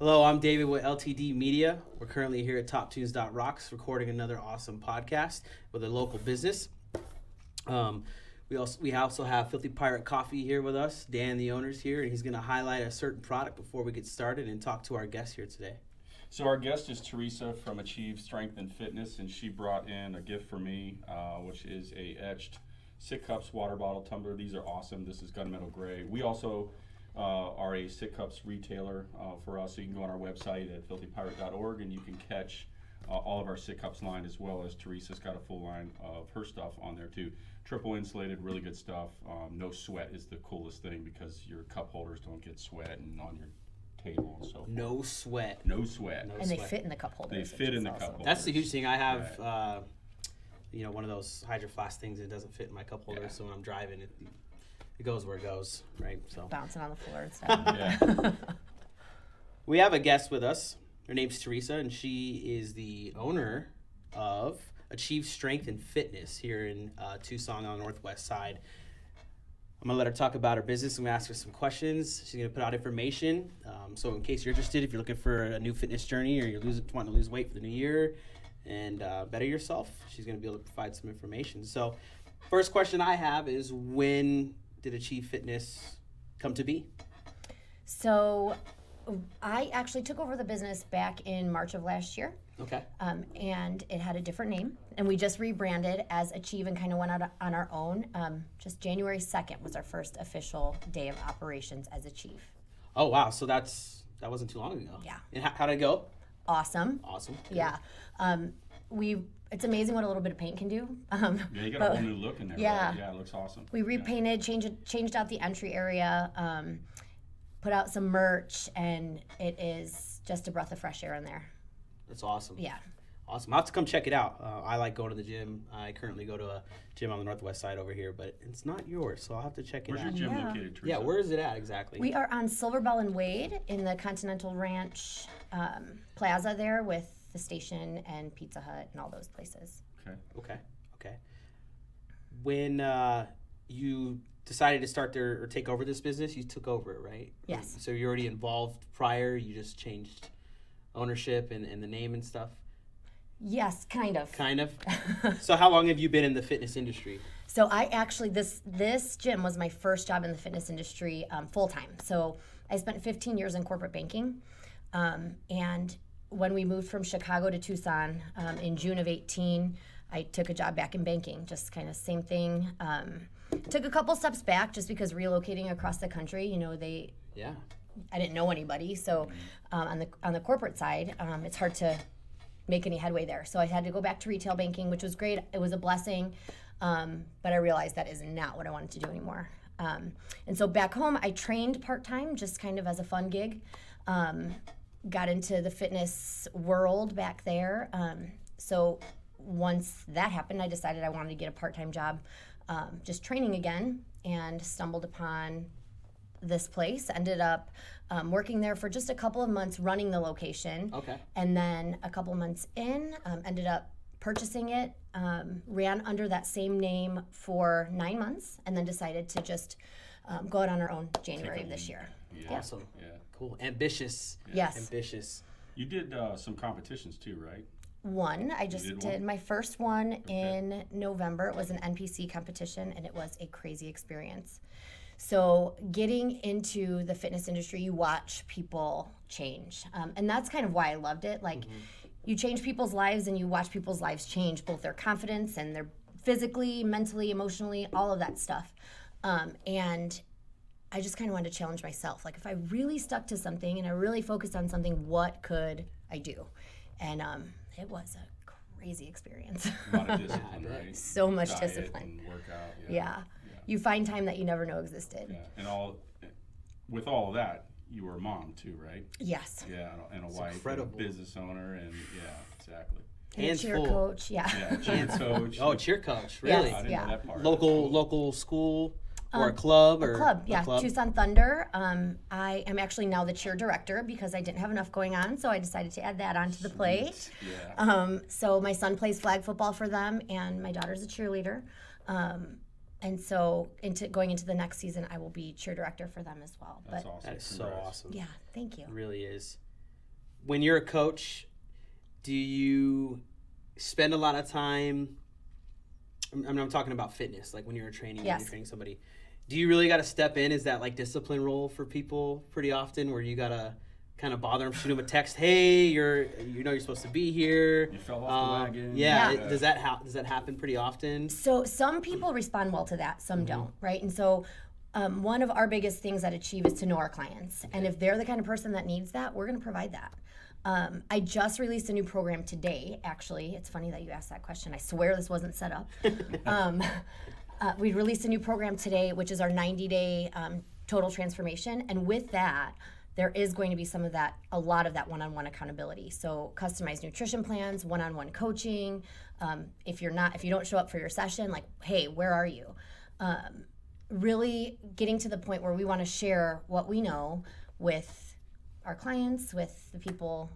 Hello, I'm David with LTD Media. We're currently here at TopTunes.rocks recording another awesome podcast with a local business. We also have Filthy Pirate Coffee here with us. Dan, the owner's here, and he's going to highlight a certain product before we get started and talk to our guest here today. So our guest is Theresa from Achieve Strength and Fitness, and she brought in a gift for me, which is a etched Sick Cups water bottle tumbler. These are awesome. This is gunmetal gray. We also are a Sick Cups retailer for us, so you can go on our website at filthypirate.org and you can catch all of our Sick Cups line, as well as Theresa's got a full line of her stuff on there too. Triple insulated, really good stuff. No sweat is the coolest thing because your cup holders don't get sweat and on your table and so forth. No sweat. No sweat. And they fit in the cup holders. They fit in the cup holders. That's the huge thing. I have, one of those Hydro Flask things that doesn't fit in my cup holder, so when I'm driving, it goes where it goes, right? So bouncing on the floor and stuff. Yeah. We have a guest with us. Her name's Theresa, and she is the owner of Achieve Strength and Fitness here in Tucson on the northwest side. I'm going to let her talk about her business. I'm going to ask her some questions. She's going to put out information. So in case you're interested, if you're looking for a new fitness journey or you're wanting to lose weight for the new year and better yourself, she's going to be able to provide some information. So first question I have is, when did Achieve Fitness come to be? So I actually took over the business back in March of last year. Okay. And it had a different name, and we just rebranded as Achieve and kind of went out on our own. Just January 2nd was our first official day of operations as Achieve. Oh, wow. So that wasn't too long ago. Yeah. And how did it go? Awesome. Awesome. Yeah. It's amazing what a little bit of paint can do. Yeah, you got a whole new look in there. Yeah. Right? Yeah, it looks awesome. We repainted, changed out the entry area, put out some merch, and it is just a breath of fresh air in there. That's awesome. Yeah. Awesome. I'll have to come check it out. I like going to the gym. I currently go to a gym on the northwest side over here, but it's not yours, so I'll have to check it Where's out. your gym Yeah. located, Theresa? Yeah, where is it at exactly? We are on Silver Bell and Wade in the Continental Ranch Plaza there with the station and Pizza Hut and all those places. Okay. Okay. When you decided to start or take over this business, you took over it, right? Yes. So you're already involved prior, you just changed ownership and the name and stuff? Yes, kind of. Kind of? So how long have you been in the fitness industry? So I actually, this gym was my first job in the fitness industry full-time. So I spent 15 years in corporate banking. And when we moved from Chicago to Tucson in June of 18, I took a job back in banking, just kind of same thing. Took a couple steps back just because relocating across the country, Yeah. I didn't know anybody. So on the corporate side, it's hard to make any headway there. So I had to go back to retail banking, which was great. It was a blessing. But I realized that is not what I wanted to do anymore. And so back home, I trained part-time, just kind of as a fun gig. Got into the fitness world back there. So once that happened, I decided I wanted to get a part-time job, just training again, and stumbled upon this place. Ended up working there for just a couple of months, running the location. Okay. And then a couple months in, ended up purchasing it, ran under that same name for 9 months, and then decided to just go out on our own January of this year. Yeah. Awesome. Yeah. Cool. Ambitious. Yes. Ambitious. You did some competitions too, right? One. I just did did one? my first one in November. It was an NPC competition, and it was a crazy experience. So getting into the fitness industry, you watch people change. And that's kind of why I loved it. Like, you change people's lives and you watch people's lives change, both their confidence and their physically, mentally, emotionally, all of that stuff. And I just kind of wanted to challenge myself. Like, if I really stuck to something and I really focused on something, what could I do? And it was a crazy experience. A lot of discipline, right? So much Diet discipline. and workout. Yeah. You find time that you never know existed. Yeah. And with all of that, you were a mom too, right? Yes. Yeah, and a wife, incredible. and a business owner, and yeah, exactly. And a Hands cheer full. coach. Yeah. Yeah, cheer coach. Oh, cheer coach. Yes. Really? I didn't Yeah. know that part. Local school or a club? A club, yeah, Tucson Thunder. I am actually now the cheer director because I didn't have enough going on, so I decided to add that onto the plate. Yeah. So my son plays flag football for them, and my daughter's a cheerleader. And so going into the next season, I will be cheer director for them as well. That's But awesome. That is so Congrats. awesome. yeah, thank you. It really is. when you're a coach, do you spend a lot of time, I'm talking about fitness, like when you're training, Yes. when you're training somebody, do you really got to step in? Is that like discipline role for people pretty often, where you got to kind of bother them, shoot them a text, hey, you're supposed to be here. You fell off the wagon. Yeah. Yeah. Does that happen pretty often? So some people respond well to that, some don't, right? And so one of our biggest things at Achieve is to know our clients. And if they're the kind of person that needs that, we're going to provide that. I just released a new program today, actually. It's funny that you asked that question. I swear this wasn't set up. We released a new program today, which is our 90-day total transformation. And with that, there is going to be a lot of that one-on-one accountability. So customized nutrition plans, one-on-one coaching. If you don't show up for your session, like, hey, where are you? Really getting to the point where we want to share what we know with our clients, with the people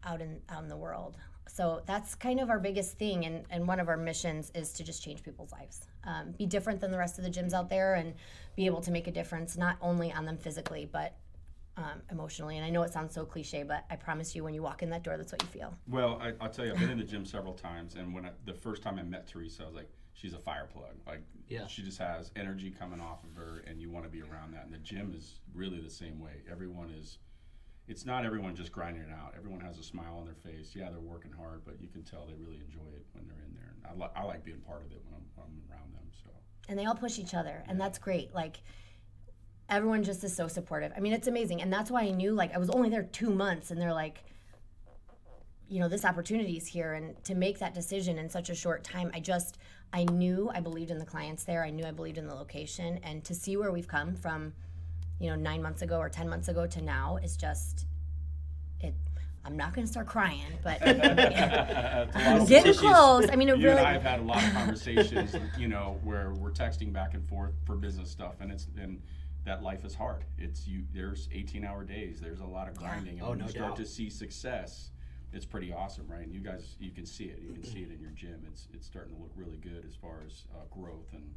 out in the world. So that's kind of our biggest thing, and one of our missions is to just change people's lives. Be different than the rest of the gyms out there and be able to make a difference, not only on them physically, but emotionally. And I know it sounds so cliche, but I promise you when you walk in that door, that's what you feel. Well, I'll tell you, I've been in the gym several times, and the first time I met Theresa, I was like, she's a fire plug. Like, Yeah. she just has energy coming off of her, and you want to be around that. And the gym is really the same way. It's not everyone just grinding it out. Everyone has a smile on their face. Yeah, they're working hard, but you can tell they really enjoy it when they're in there. And I like being part of it when I'm around them. So. And they all push each other, and that's great. Like, everyone just is so supportive. I mean, it's amazing. And that's why I knew, like, I was only there 2 months, and they're like, this opportunity is here. And to make that decision in such a short time, I knew I believed in the clients there. I knew I believed in the location. And to see where we've come from, 9 months ago or 10 months ago to now is just, I'm not going to start crying, but I'm getting close. I mean, it You really. and I have had a lot of conversations, where we're texting back and forth for business stuff, and that life is hard. There's 18-hour days. There's a lot of grinding, and when you start to see success, it's pretty awesome, right? And you guys, you can see it. You can see it in your gym. It's starting to look really good as far as growth and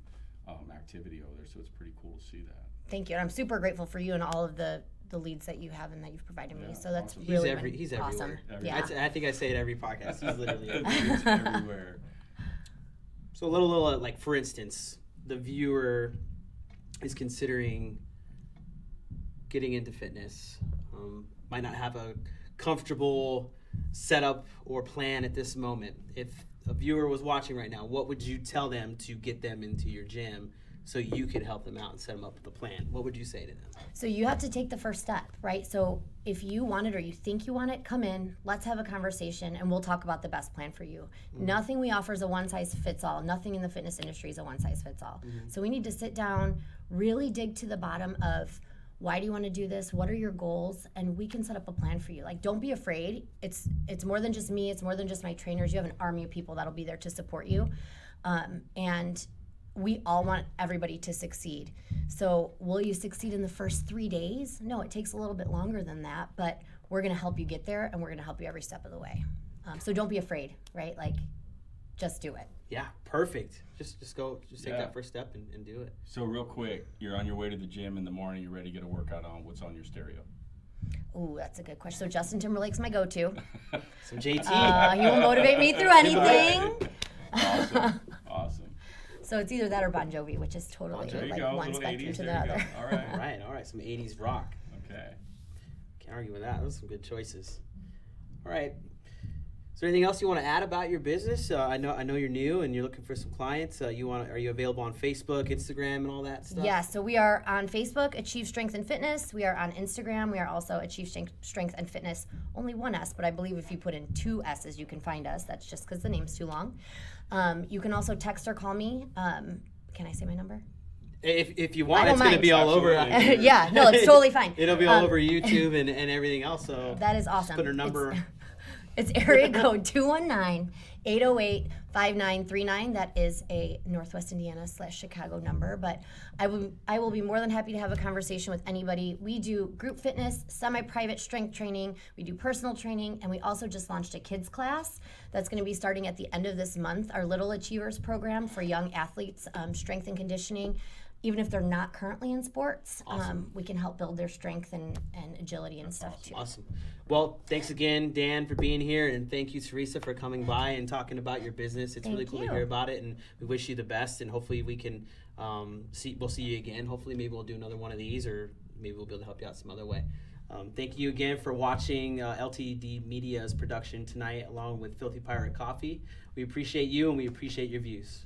activity over there. So it's pretty cool to see that. Thank you. And I'm super grateful for you and all of the leads that you have and that you've provided me. Yeah, So that's awesome. really He's awesome. everywhere. Yeah. I think I say it every podcast. He's literally It's everywhere. So a little like, for instance, the viewer is considering getting into fitness, might not have a comfortable setup or plan at this moment. If a viewer was watching right now, what would you tell them to get them into your gym so you could help them out and set them up with a plan? What would you say to them? So you have to take the first step, right? So if you want it or you think you want it, come in, let's have a conversation, and we'll talk about the best plan for you. Mm-hmm. Nothing we offer is a one-size-fits-all. Nothing in the fitness industry is a one-size-fits-all. Mm-hmm. So we need to sit down, really dig to the bottom of, why do you want to do this? What are your goals? And we can set up a plan for you. Like, don't be afraid. It's more than just me. It's more than just my trainers. You have an army of people that'll be there to support you. And we all want everybody to succeed. So will you succeed in the first 3 days? No, it takes a little bit longer than that, but we're going to help you get there, and we're going to help you every step of the way. So don't be afraid, right? Like, just do it. Yeah, perfect. Just take that first step and do it. So real quick, you're on your way to the gym in the morning, you're ready to get a workout on. What's on your stereo? Ooh, that's a good question. So Justin Timberlake's my go-to. Some JT. He will motivate me through anything. Awesome. So it's either that or Bon Jovi, which is totally There you like go. one Little spectrum 80s, to the there you other. go. All right. Some 80s rock. Okay. Can't argue with that. Those are some good choices. All right. Is there anything else you want to add about your business? I know you're new and you're looking for some clients. Are you available on Facebook, Instagram, and all that stuff? Yeah, so we are on Facebook, Achieve Strength and Fitness. We are on Instagram. We are also Achieve Strength and Fitness. Only one S, but I believe if you put in 2 S's, you can find us. That's just because the name's too long. You can also text or call me. Can I say my number? If you want, I don't it's going to mind. be all over. Yeah, no, it's totally fine. It'll be all over YouTube and everything else. So that is awesome. Put her number. It's area code 219-808-5939. That is a Northwest Indiana / Chicago number. But I will be more than happy to have a conversation with anybody. We do group fitness, semi-private strength training. We do personal training. And we also just launched a kids class that's going to be starting at the end of this month, our Little Achievers program for young athletes, strength and conditioning. even if they're not currently in sports, Awesome. we can help build their strength and agility and stuff too. Awesome. Well, thanks again, Dan, for being here, and thank you, Theresa, for coming by and talking about your business. It's really Thank cool to you. hear about it, and we wish you the best. And hopefully, we can we'll see you again. Hopefully, maybe we'll do another one of these, or maybe we'll be able to help you out some other way. Thank you again for watching LTD Media's production tonight, along with Filthy Pirate Coffee. We appreciate you, and we appreciate your views.